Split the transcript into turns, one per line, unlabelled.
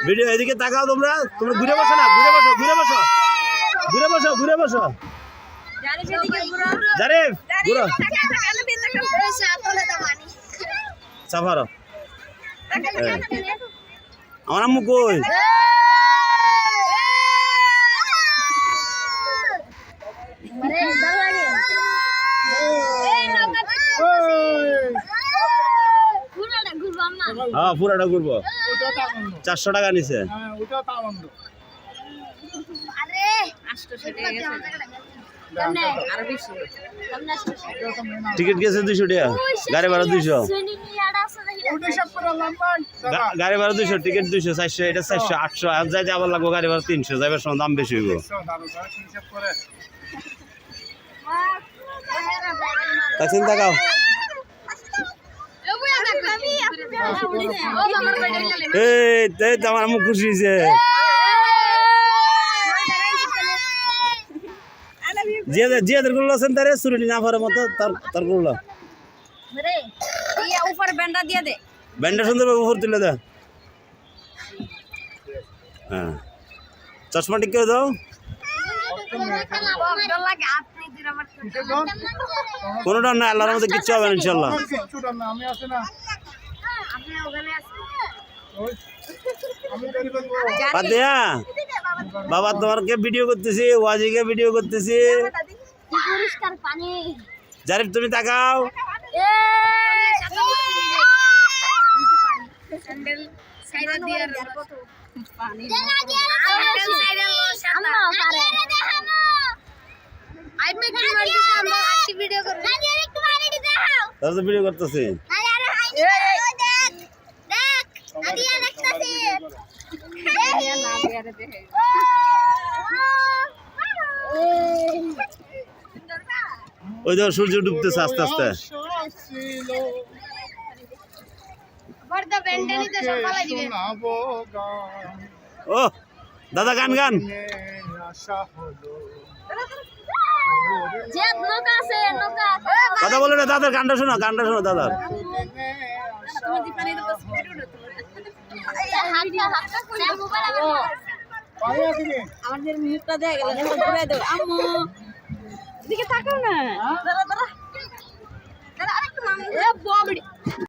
video এদিকে তাকাও তোমরা তোমরা ঘুরে বসো না ঘুরে বসো ঘুরে বসো ঘুরে বসো ঘুরে বসো জারিফ ঘুরো সাফারো আমার আম্মু কই হ্যাঁ পুরাটা ঘুরবো 400 টাকা নিছে টিকিট গেছে 200 টাকা গাড়ি ভাড়া 200 গাড়ি ভাড়া 200 টিকিট 200 400 এটা 400 800 আর যাইতে আবার লাগবো গাড়ি ভাড়া 300 যাইবার সময় দাম বেশি হইব তাকসিন তাকাও এই তো আমার মুখ খুশি হয়েছে জিয়াদের গুলো আছেন তারে সুরুলি না পরে মতো তার গুলো
উপর ব্যান্ডা দিয়ে দে
ব্যান্ডা সুন্দর উপর তুলে দে হ্যাঁ চশমা ঠিক করে দাও কোনোটা না আল্লাহর মধ্যে কিচ্ছু হবে না ইনশাল্লাহ পাতিয়া বাবা তোমারকে ভিডিও করতেছি ওয়াজিকে ভিডিও করতেছি জারিফ তুমি তাকাও ভিডিও করতেছি ওই দেখো সূর্য ডুবতেছে আস্তে আস্তে ও দাদা গান গান কথা বলে না দাদার গানটা শোনো দাদার
আমাদের মিউটটা দেয়া গেল আম্মু এদিকে তাকাও না দাঁড়া দাঁড়া দাঁড়া আরেকটু